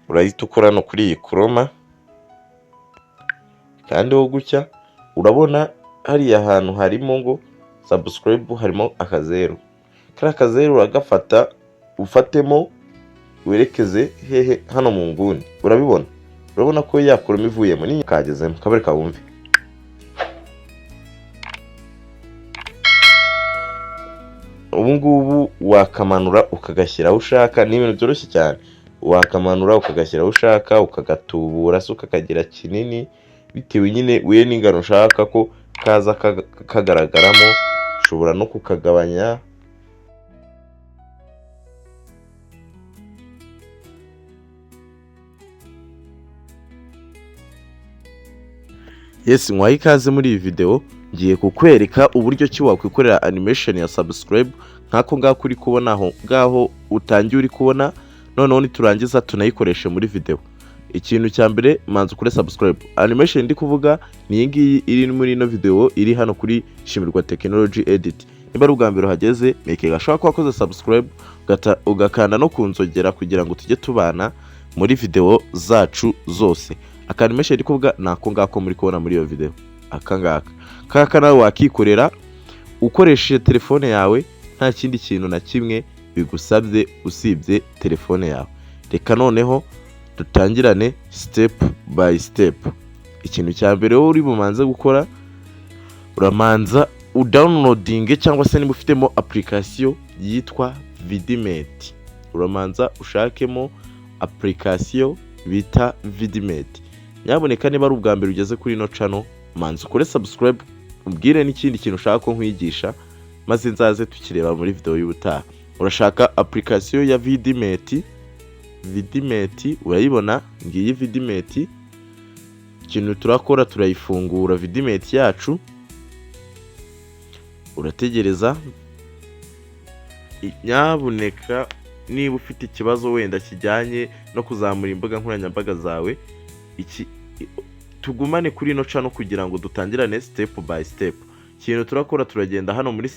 urahita ukora no kuri iyi kroma kandi wo gutya urabona hariya ahantu harimo ngo subscribe, harimo akazeru. Kara akazeru uragafata ufatemo werekeze hehe hano mu nguni. Urabona ko yakuramo ivuyemo ni kagezemo kabari kawumve. Ubu ngubu wakamanura ukagashyira aho ushaka, ni ibintu byoroshye cyane. Wakamanura ukagashyira aho ushaka, ukagatubura se ukakagira kinini bitewe nyine we n'ingano ushaka ko kaza kagaragaramo. Ushobora no kukagabanya. Yes, nkwaye ikaze muri iyi video. Ngiye kukwereka uburyo ki wakwikorera animation ya subscribe nkako ngako uri kubona aho ngaho utangiye uri kubona, noneho niturangiza tunayikoreshe muri video. Ikintu cya mbere manzi kuri subscribe. Animation ndi kuvuga ni iyi ngiyi iri muri ino video iri hano kuri Shimirwa Technology Edit. Niba ari ubwa mbere uhageze, make gashaka ko wakoze subscribe ugakanda no kunzogera kugira ngo tujye tubana muri video zacu zose. Akanimeshe ndi kuvuga nako ngako muri kubona muri iyo video. Akangaka kaka nawe wakikorera ukoresheje telefone yawe, nta kindi kintu na kimwe bigusabye usibye telefone yawe. Reka noneho dutangirane step by step. Ikintu cya mbere wowe uri bumanze gukora, uramanza udownloading cyangwa se niba ufitemo application yitwa Vidimate. Uramanza ushakemo application bita Vidimate. Nyaboneka niba ari ubwa mbere ugeze kuri no channel, manza ukore subscribe, umbwire n'ikindi kintu ushaka ko nkwigisha, maze nzaze tukireba muri video y'ubutaha. Urashaka application ya Vidimate. Vidimate urayibona, ngiyi Vidimate. Ikintu turakora turayifungura Vidimate yacu, urategereza. Nyaboneka niba ufite ikibazo wenda kijyanye no kuzamura imbuga nkoranyambaga zawe, tugumane kuri no channel kugira ngo dutangirane step by step. Ikintu turakora turagenda hano muri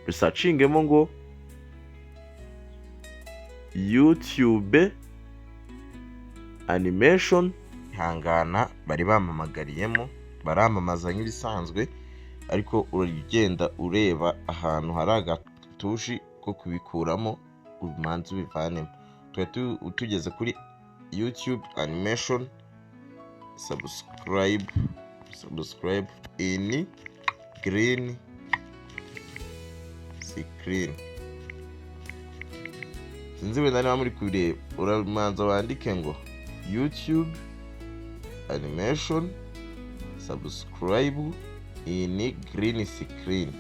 searchingemo ngo YouTube animation. Hangana bari bamamagariyemo, baramamaza nk'ibisanzwe, ariko uragenda ureba ahantu hari agatushi ko kubikuramo umanzi bivanemo. Tugeze kuri YouTube animation, subscribe in green screen. Sinzi wenda niba muri kureba, uramanza wandike ngo YouTube animation subscribe in green screen.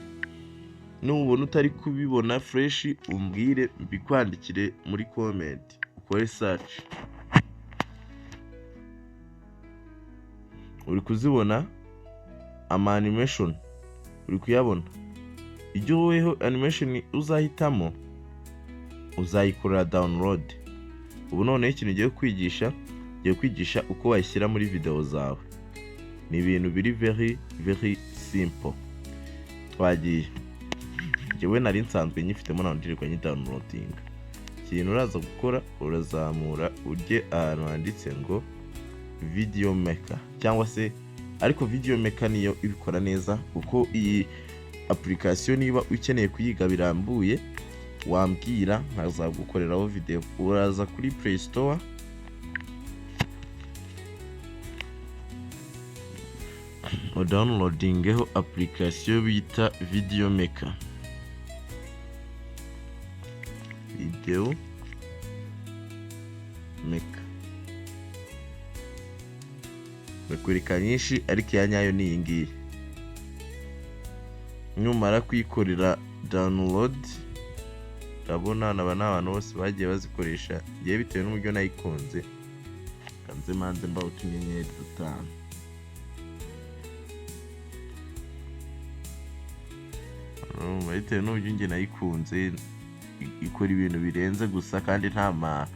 Nubona utari kubibona fresh umbwire mbikwandikire muri comment, ukore search. Uri kuzibona ama animation, uri kuyabona. Ibyo wowe animation uzahitamo uzayikorera download. Ubu none ikintu ngiye kwigisha uko wayishyira muri video zawe. Ni ibintu biri very simple. Twagiye. Jewe nari nsanzwe nyifitemo naho ndirirwa nyi downloading. Ikintu uraza gukora, urazamura ujye ahantu handitse ngo video maker, cyangwa se ariko video maker niyo ibikora neza, kuko iyi application niba ukeneye kuyiga birambuye wambwira nkazagukoreraho video. Uraza kuri Play Store, downloadingeho application bita video maker. Video maker bakwereka nyinshi, ariko ya nyayo ni iyi ngiyi. Nyumara kwikorera download, urabona n'abantu bose bagiye bazikoresha, ngiye bitewe n'uburyo nayikunze. Kanze manze mba utunyenyeri 5. Bitewe n'uburyo nge nayikunze, ikora ibintu birenze gusa kandi nta ma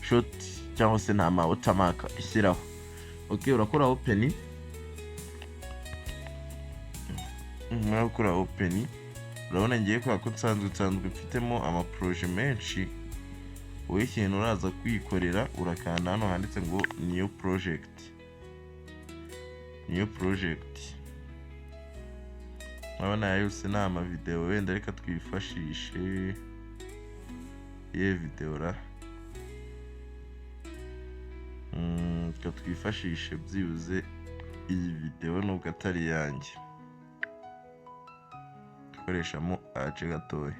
shot cyangwa se nta ma watermark ishyiraho. Okay, urakora open. Urakora open. Urabona ngiye kwa ko nsanzwe mfitemo ama projet menshi wowe ikintu uraza kwikorera urakanda hano handitse ngo niyo project. Urabona yose ni amavideo, wenda reka twifashishe video ra twifashishe byibuze iyi video nubwo atari yanjye, dukoreshamo agace gatoya.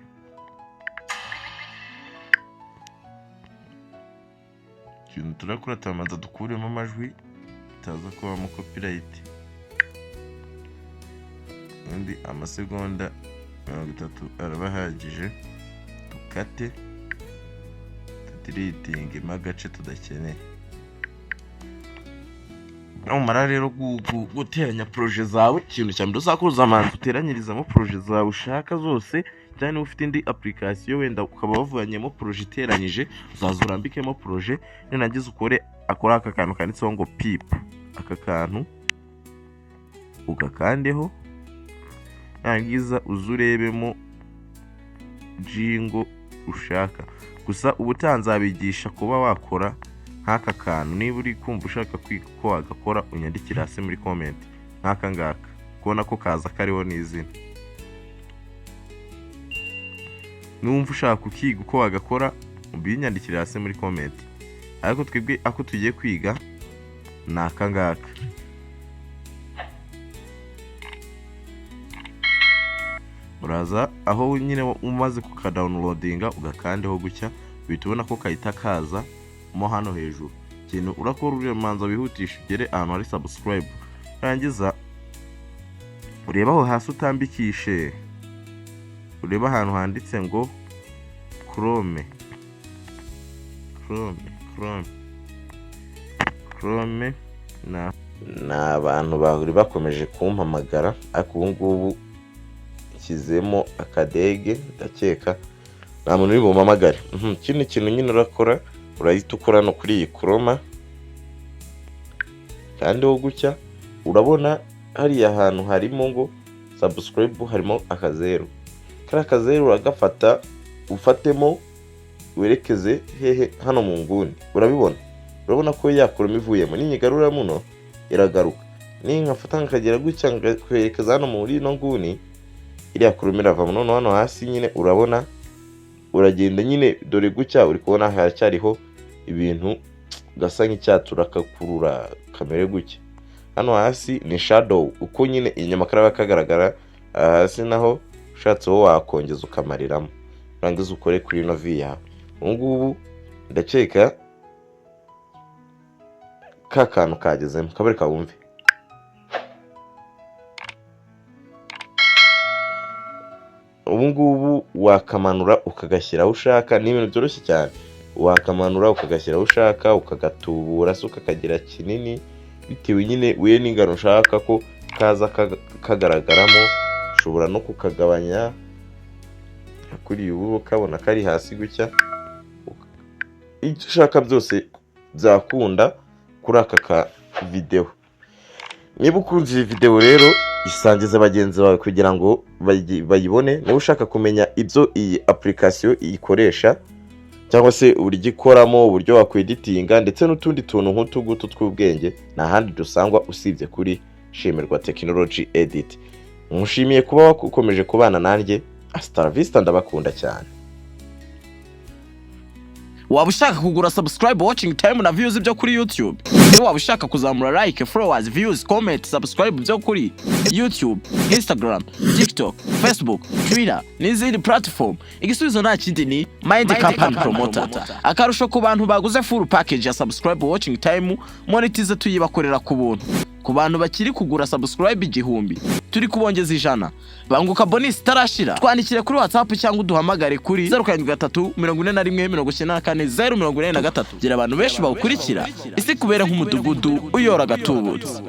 Ikintu turakora turamanza dukuremo amajwi itaza kubamo copyright, undi amasegonda 30 araba ahagije, dukate tudiritinge magace tudakeneye. Numara rero guteranya projet zawe, ikintu cyambere uzakuza amanzi uteranyirizamo projet zawe ushaka zose, cyane ufite indi application wenda ukaba wavanyemo projet iteranyije, uzaza urambikemo projet, nagize akora aka kantu kanditseho ngo pip, aka kantu ugakandeho, nangiza uzurebemo jingo ushaka. Gusa ubutanzabigisha kuba wakora nk'aka kantu, niba uri kumva ushaka kwiga ko wagakora unyandikira hasi muri comment nk'aka ngaka, kubona ko kaza kariho n'izina. Numva ushaka kukiga uko wagakora ubinyandikira hasi muri comment, ariko twebwe ako tugiye kwiga ni aka ngaka. Uraza aho nyine umaze kukadownloadinga ugakandeho gutya, uhita ubona ko kahita kaza mo hano hejuru. Ikintu urakora uramanza wihutisha ugere ahantu hari subscribe, rangiza ureba aho hasi utambikishe, ureba ahantu handitse ngo Chrome na abantu bari bakomeje kumpamagara, ariko ubu ngubu kizemo akadege ndakeka nta muntu uri bumpamagare. Kino kintu nyine urakora urahita ukora no kuri iyi Chrome, kandi ho gutya urabona hari ahantu harimo ngo subscribe, harimo akazeru. Kara kazeru uragafata ufatemo werekeze hehe hano mu nguni, urabona ko ya Chrome ivuyemo, ninyigarura muno iragaruka, ninkafata nkagera gutya ngakwerekeza hano muri ino nguni, iriya Chrome irava muno. Hano hasi nyine urabona uragenda nyine, dore gutya uri kubona haracyariho ibintu gasa nk'icyatsi, urakakurura kamere gutya. Hano hasi ni shadow, uko nyine inyuma karaba kagaragara, hasi naho ushatse wo wakongeza ukamariramo, urangiza ukore kuri ino via. Ngubu ndakeka ka kantu kagezemo, kabereka wumve. Ubu ngubu wakamanura ukagashyira ushaka, ni ibintu byoroshye cyane. Wakamanura ukagashyira ushaka, ukagatubura se ukakagira kinini bitewe nyine we n'ingano ushaka ko kaza kagaragaramo. Ushobora no kukagabanya kuri ubu kabona kari hasi gutya, icyo ushaka byose byakunda kuri aka ka video. Niba ukunze iyi video rero isangize bagenzi bawe kugira ngo bayibone. Niba ushaka kumenya ibyo iyi application ikoresha, cyangwa se uburyo ikoramo, uburyo wakweditinga, ndetse n'utundi tuntu nk'utugutu tw'ubwenge, nta handi dusangwa usibye kuri Shimirwa Technology Edit. Mushimiye kuba wakomeje kubana nanjye. Hasta la vista, ndabakunda cyane. Waba ushaka kugura subscribe, watching time na views byo kuri YouTube? Waba ushaka kuzamura like, followers, views, comment, subscribe byo kuri YouTube, Instagram, TikTok, Facebook, Twitter n'izindi platform? Igisubizo nta kindi ni Mind Company Promoter. Akarusho ku bantu baguze full package ya subscribe, watching time, monetize tuyibakorera ku buntu. Ku bantu bakiri kugura subscribe 1000 turi kubongeza 100, banguka bonus tarashira. Twandikire kuri WhatsApp cyangwa uduhamagare kuri 0734944043. Gira abantu benshi bawukurikira, isi kubera nk'umudugudu uyora gatubutse.